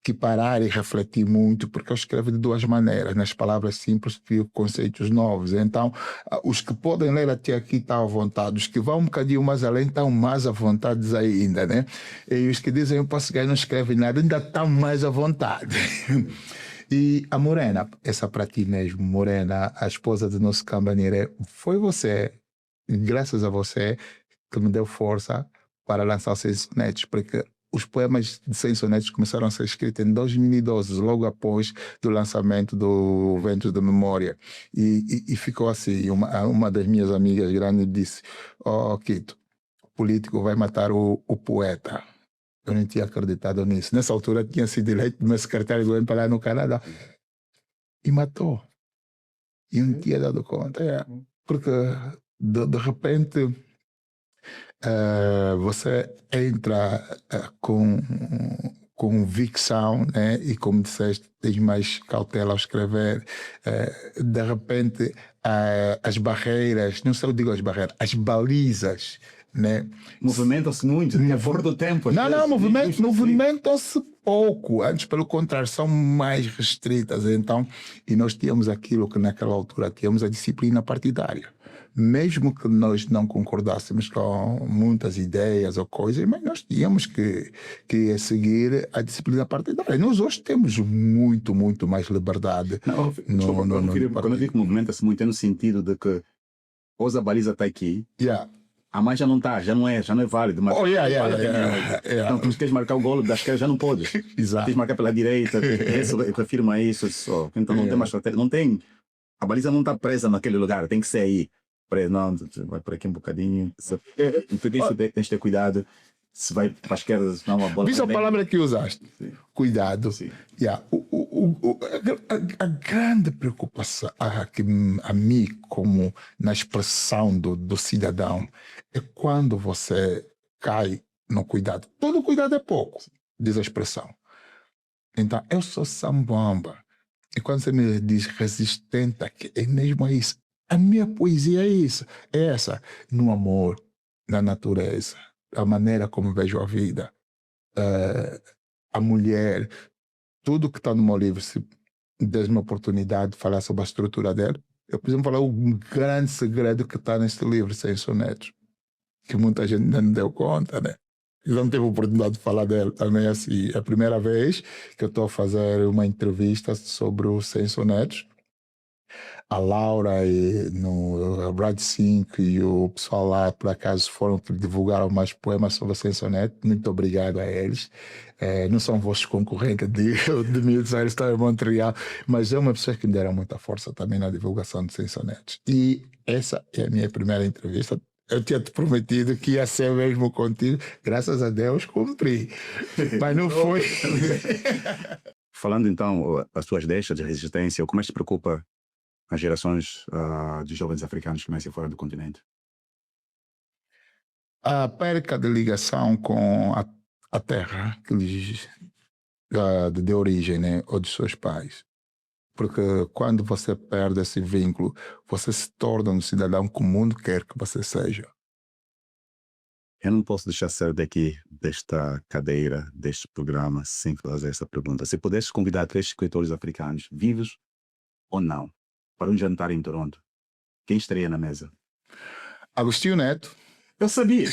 Speaker 2: que parar e refletir muito, porque eu escrevo de duas maneiras, nas palavras simples e conceitos novos. Então, os que podem ler até aqui estão à vontade, os que vão um bocadinho mais além estão mais à vontade ainda, né? E os que dizem eu posso ganhar não escrevem nada, ainda estão mais à vontade. E a Morena, essa para ti mesmo, Morena, a esposa do nosso Cambanire, foi você, graças a você, que me deu força para lançar os 6 sonetos, porque os poemas de 100 sonetos começaram a ser escritos em 2012, logo após do lançamento do Ventos da Memória. E ficou assim, uma das minhas amigas grandes disse, Quito, o político vai matar o poeta. Eu não tinha acreditado nisso. Nessa altura tinha sido eleito meu secretário do governo para lá no Canadá. E matou. E eu não tinha dado conta. Porque, de repente... você entra com convicção, né? E como disseste, tens mais cautela ao escrever. De repente, as barreiras, não sei, eu digo as barreiras, as balizas, né?
Speaker 1: Movimentam-se muito, de acordo com o tempo.
Speaker 2: Não, movimentam-se pouco, antes pelo contrário, são mais restritas. Então, e nós tínhamos aquilo que naquela altura tínhamos a disciplina partidária. Mesmo que nós não concordássemos com muitas ideias ou coisas, mas nós tínhamos que seguir a disciplina partidária. Nós hoje temos muito, muito mais liberdade.
Speaker 1: Não, quando eu digo que movimenta-se muito, é no sentido de que hoje a baliza está aqui, a mais já não está, já não é válido. Mas então, tu queres marcar o golo da esquerda, já não podes.
Speaker 2: Exato.
Speaker 1: Tens de marcar pela direita, isso reafirma isso. Só. Então não tem mais estratégia. Não tem, a baliza não está presa naquele lugar, tem que ser aí. Não, vai por aqui um bocadinho. Então tens de ter cuidado. Se vai para a esquerda, não a bola.
Speaker 2: Viste a palavra que usaste?
Speaker 1: Sim.
Speaker 2: Cuidado.
Speaker 1: Sim.
Speaker 2: A grande preocupação a mim, como na expressão do cidadão, é quando você cai no cuidado. Todo cuidado é pouco, diz a expressão. Então, eu sou sambamba. E quando você me diz resistente, é mesmo isso. A minha poesia é isso, é essa, no amor, na natureza, a maneira como vejo a vida, a mulher, tudo que está no meu livro. Se des uma oportunidade de falar sobre a estrutura dela, eu, por exemplo, falar um grande segredo que está neste livro, 100 sonetos, que muita gente ainda não deu conta, né? Eu não tive a oportunidade de falar dela também assim. É a primeira vez que eu estou a fazer uma entrevista sobre os 100 sonetos. A Laura e no Brad Cinco e o pessoal lá, por acaso, foram que divulgaram mais poemas sobre a Sensonet. Muito obrigado a eles. Não são vossos concorrentes de Milton, eles estão em Montreal, mas é uma pessoa que me deram muita força também na divulgação de Sensonetes. E essa é a minha primeira entrevista. Eu tinha te prometido que ia ser mesmo contigo. Graças a Deus, cumpri. Mas não foi.
Speaker 1: Falando então, as suas deixas de resistência, como é que te preocupa as gerações de jovens africanos que nascem fora do continente?
Speaker 2: A perca de ligação com a terra que lhes de origem, né, ou de seus pais. Porque quando você perde esse vínculo, você se torna um cidadão que o mundo quer que você seja.
Speaker 1: Eu não posso deixar sair daqui desta cadeira, deste programa, sem fazer essa pergunta. Se pudesse convidar 3 escritores africanos, vivos ou não, para um jantar em Toronto, quem estaria na mesa?
Speaker 2: Agostinho Neto.
Speaker 1: Eu sabia.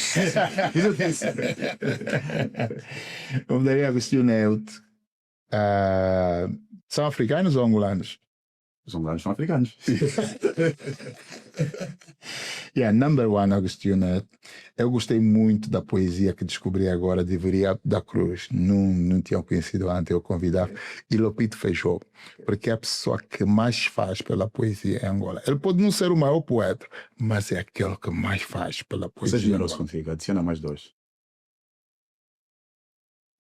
Speaker 2: Eu daria Agostinho Neto. São africanos ou angolanos?
Speaker 1: Os angolanos são africanos.
Speaker 2: Number one, Agostinho Neto. Eu gostei muito da poesia que descobri agora de Viriato da Cruz. Não tinha conhecido antes, eu convidava. E Lopito Feijó, porque é a pessoa que mais faz pela poesia em Angola. Ele pode não ser o maior poeta, mas é aquele que mais faz pela poesia.
Speaker 1: Você é generoso contigo, adiciona mais 2.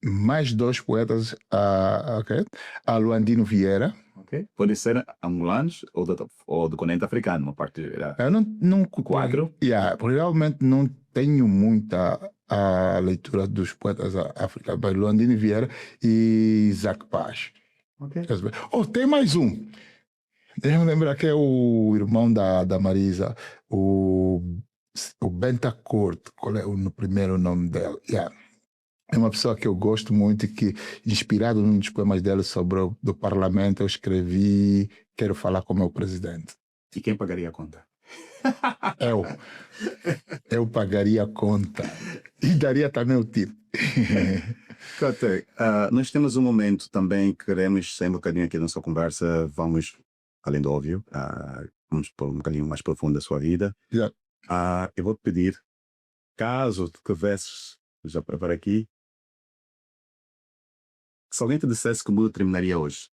Speaker 2: mais 2 poetas, ok? A Luandino Vieira.
Speaker 1: Ok. Pode ser angolanos ou do continente africano, uma parte era
Speaker 2: Eu não
Speaker 1: 4.
Speaker 2: realmente não tenho muita a leitura dos poetas africanos, mas Luandino Vieira e Isaac Paz.
Speaker 1: Ok.
Speaker 2: Oh, tem mais um. Deixa-me lembrar que é o irmão da Marisa, o Bentacourt. Qual é o primeiro nome dela? Yeah. É uma pessoa que eu gosto muito e que, inspirado num dos poemas dela sobre o do parlamento, eu escrevi Quero falar com o meu presidente.
Speaker 1: E quem pagaria a conta?
Speaker 2: Eu pagaria a conta e daria também o tiro.
Speaker 1: Cote, nós temos um momento também que queremos sair um bocadinho aqui da nossa conversa, vamos, além do óbvio, vamos para um bocadinho mais profundo da sua vida.
Speaker 2: Yeah.
Speaker 1: Eu vou te pedir, caso tu tivesses já para aqui, se alguém te dissesse que o mundo terminaria hoje.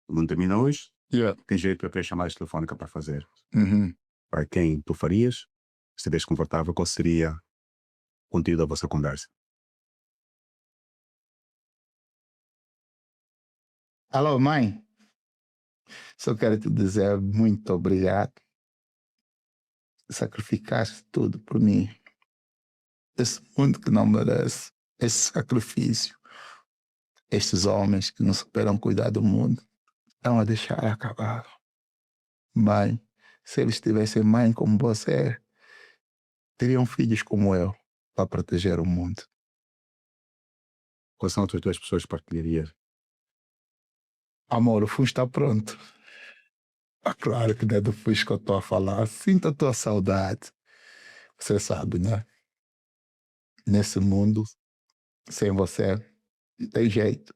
Speaker 1: O mundo termina hoje,
Speaker 2: Yeah.
Speaker 1: tem jeito para ter chamadas telefónicas para fazer.
Speaker 2: Uhum.
Speaker 1: Para quem tu farias, se estiveres confortável, qual seria o conteúdo da vossa conversa?
Speaker 2: Alô, mãe? Só quero te dizer muito obrigado. Sacrificaste tudo por mim. Esse mundo que não merece esse sacrifício. Estes homens que não souberam cuidar do mundo estão a deixar acabar. Mãe, se eles tivessem mãe como você, teriam filhos como eu para proteger o mundo.
Speaker 1: Quais são as duas pessoas que partilharias?
Speaker 2: Amor, o fundo está pronto. Claro que não é do fundo que eu estou a falar. Sinto a tua saudade. Você sabe, né? Nesse mundo, sem você, não tem jeito.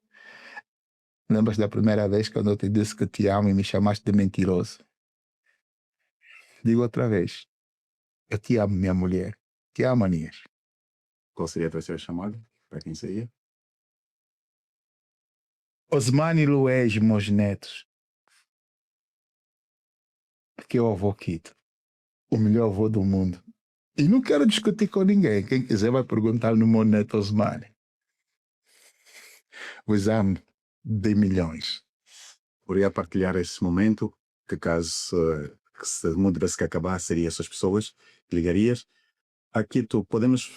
Speaker 2: Lembras da primeira vez quando eu te disse que te amo e me chamaste de mentiroso? Digo outra vez. Eu te amo, minha mulher. Te amo, Anias.
Speaker 1: Qual seria a terceira chamada? Para quem seria?
Speaker 2: Osmani e Luís, meus netos. Que é o avô Kito. O melhor avô do mundo. E não quero discutir com ninguém. Quem quiser vai perguntar no meu neto Osmani. Os amo de milhões.
Speaker 1: Poderia partilhar esse momento, que caso que se o mundo tivesse que acabar, seria essas pessoas que ligarias. Aqui podemos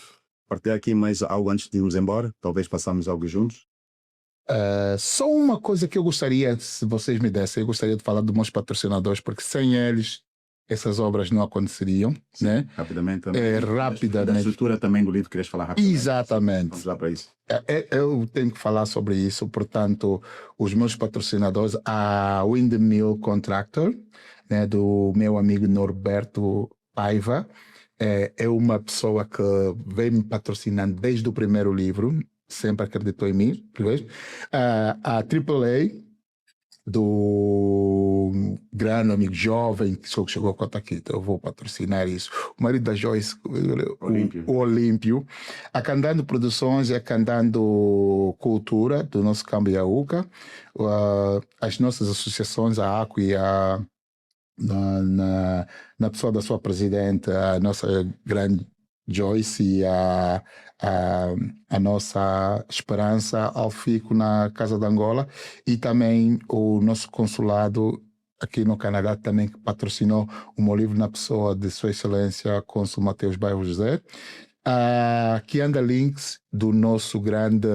Speaker 1: partilhar aqui mais algo antes de irmos embora? Talvez passarmos algo juntos?
Speaker 2: Só uma coisa que eu gostaria, se vocês me dessem, eu gostaria de falar dos meus patrocinadores, porque sem eles essas obras não aconteceriam,
Speaker 1: sim,
Speaker 2: né?
Speaker 1: Rapidamente também.
Speaker 2: Rapidamente.
Speaker 1: Da estrutura também do livro, querias falar rapidamente?
Speaker 2: Exatamente.
Speaker 1: Vamos lá para isso.
Speaker 2: Eu tenho que falar sobre isso, portanto, os meus patrocinadores, a Windmill Contractor, né, do meu amigo Norberto Paiva, é uma pessoa que vem me patrocinando desde o primeiro livro, sempre acreditou em mim. A AAA, do grande amigo jovem que chegou a conta aqui, então eu vou patrocinar isso. O marido da Joyce, o Olímpio. A Candando Produções e a Candando Cultura, do nosso Cambiauca. As nossas associações, a ACO e a na pessoa da sua presidente, a nossa grande Joyce e a nossa Esperança Alfico na Casa de Angola, e também o nosso consulado aqui no Canadá também, que patrocinou o meu livro na pessoa de Sua Excelência Cônsul Mateus Bairro José. Que anda links do nosso grande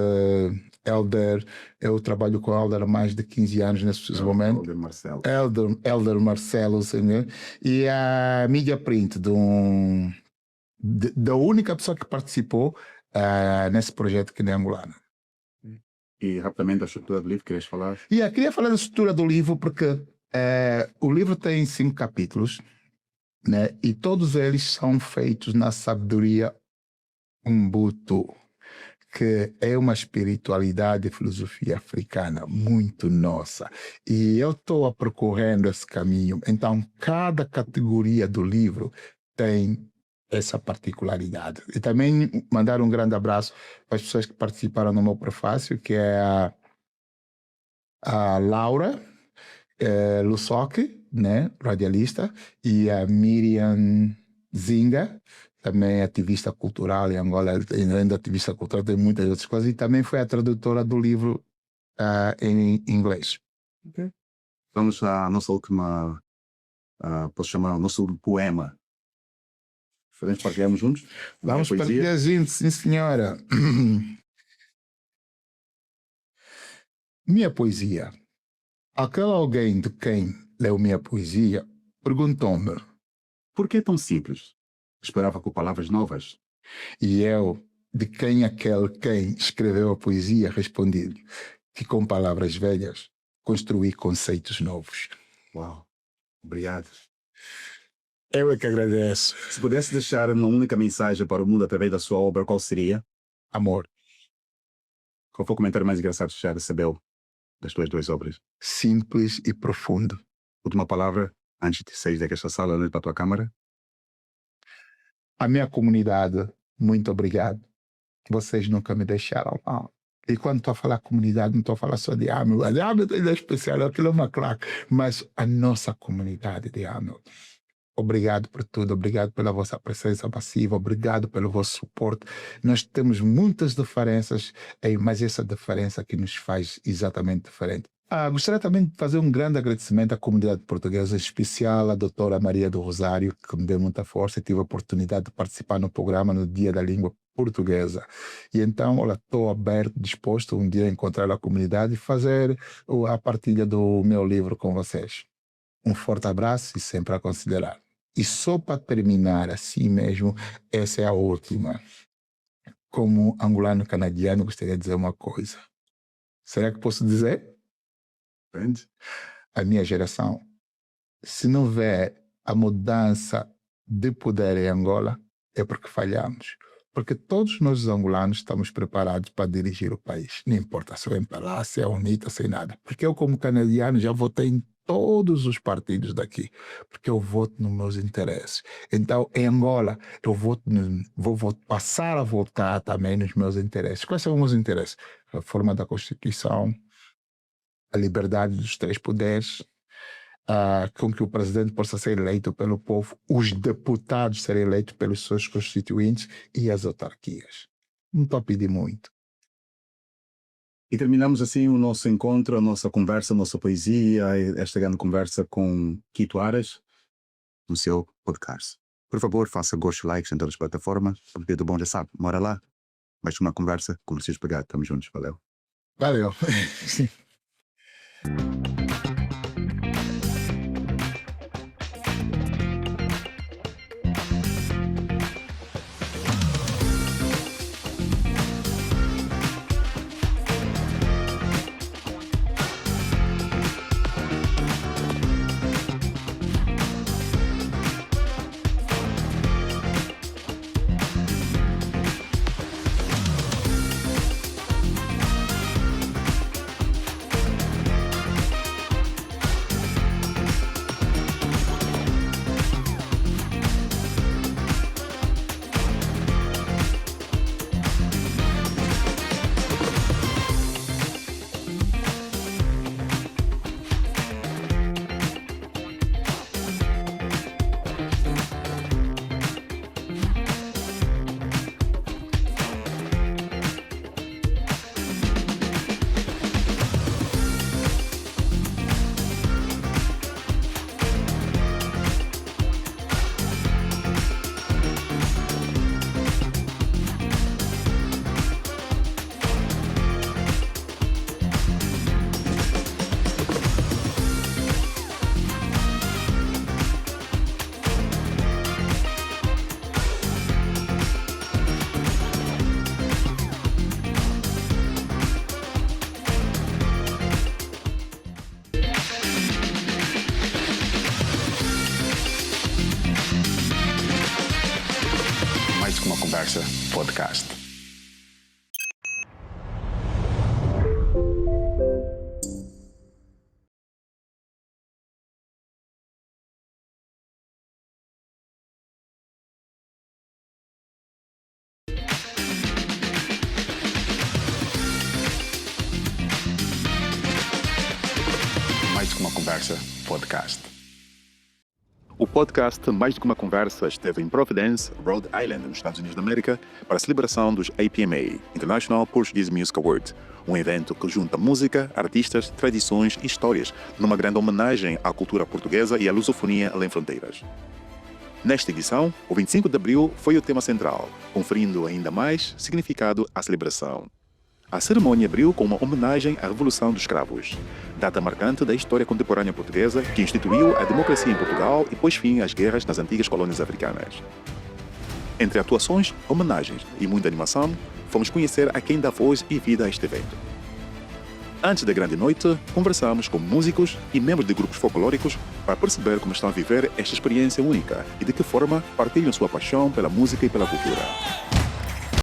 Speaker 2: Elder. Eu trabalho com o Elder há mais de 15 anos nesse momento.
Speaker 1: Elder Marcelo.
Speaker 2: Elder Marcelo, e a Media Print, da única pessoa que participou nesse projeto aqui na Angolana.
Speaker 1: E rapidamente a estrutura do livro, querias falar?
Speaker 2: Queria falar da estrutura do livro porque o livro tem 5 capítulos, né? E todos eles são feitos na sabedoria Ubuntu, que é uma espiritualidade e filosofia africana muito nossa. E eu estou percorrendo esse caminho. Então, cada categoria do livro tem essa particularidade. E também mandar um grande abraço para as pessoas que participaram no meu prefácio, que é a Laura Lussock, né, radialista, e a Miriam Zinga, também é ativista cultural em Angola, além de ativista cultural, tem muitas outras coisas, e também foi a tradutora do livro em inglês.
Speaker 1: Ok. Vamos à nossa última, posso chamar o nosso poema. Podemos partilharmos juntos?
Speaker 2: Vamos
Speaker 1: Minha poesia.
Speaker 2: partilhar, gente, sim senhora. Minha poesia. Aquele alguém de quem leu minha poesia perguntou-me,
Speaker 1: Por que tão simples? Esperava com palavras novas.
Speaker 2: e eu, de quem aquele quem escreveu a poesia, respondi-lhe que com palavras velhas construí conceitos novos.
Speaker 1: Uau, obrigado.
Speaker 2: Eu é que agradeço.
Speaker 1: Se pudesse deixar uma única mensagem para o mundo através da sua obra, qual seria?
Speaker 2: Amor,
Speaker 1: Qual foi o comentário mais engraçado que já recebeu das tuas duas obras?
Speaker 2: simples e profundo.
Speaker 1: Última palavra, antes de sair desta sala, olhando para a tua câmara.
Speaker 2: A minha comunidade, muito obrigado. Vocês nunca me deixaram mal. E quando estou a falar comunidade, não estou a falar só de Hamilton. De Hamilton é especial, aquilo é uma claque. Mas a nossa comunidade de Hamilton. Obrigado por tudo, obrigado pela vossa presença passiva, obrigado pelo vosso suporte. Nós temos muitas diferenças, mas essa diferença que nos faz exatamente diferente. Gostaria também de fazer um grande agradecimento à comunidade portuguesa, em especial à doutora Maria do Rosário, que me deu muita força e tive a oportunidade de participar no programa no Dia da Língua Portuguesa. E então, olha, estou aberto, disposto um dia a encontrar a comunidade e fazer a partilha do meu livro com vocês. Um forte abraço e sempre a considerar. E só para terminar assim mesmo, essa é a última. Como angolano canadiano, gostaria de dizer uma coisa. Será que posso dizer?
Speaker 1: Entende?
Speaker 2: A minha geração, se não vê a mudança de poder em Angola, é porque falhamos. Porque todos nós angolanos estamos preparados para dirigir o país. Não importa se é o MPLA, se é a UNITA, sem nada. Porque eu, como canadiano, já votei em todos os partidos daqui, porque eu voto nos meus interesses. Então, em Angola, eu vou passar a votar também nos meus interesses. Quais são os meus interesses? A reforma da Constituição, a liberdade dos três poderes, com que o presidente possa ser eleito pelo povo, os deputados serem eleitos pelos seus constituintes e as autarquias. Não estou a pedir muito.
Speaker 1: E terminamos assim o nosso encontro, a nossa conversa, a nossa poesia, esta grande conversa com Quito Aras no seu podcast. Por favor, faça gosto, likes em todas as plataformas. O Pedro Bom já sabe, mora lá. Mais uma conversa, como vocês pegaram. Estamos juntos, valeu.
Speaker 2: Valeu.
Speaker 1: Mais que uma conversa, podcast. Mais que uma conversa, podcast. O podcast Mais do que uma Conversa esteve em Providence, Rhode Island, nos Estados Unidos da América, para a celebração dos APMA, International Portuguese Music Awards, um evento que junta música, artistas, tradições e histórias numa grande homenagem à cultura portuguesa e à lusofonia além fronteiras. Nesta edição, o 25 de Abril foi o tema central, conferindo ainda mais significado à celebração. A cerimônia abriu com uma homenagem à Revolução dos Cravos, data marcante da história contemporânea portuguesa que instituiu a democracia em Portugal e pôs fim às guerras nas antigas colônias africanas. Entre atuações, homenagens e muita animação, fomos conhecer a quem dá voz e vida a este evento. Antes da grande noite, conversamos com músicos e membros de grupos folclóricos para perceber como estão a viver esta experiência única e de que forma partilham sua paixão pela música e pela cultura.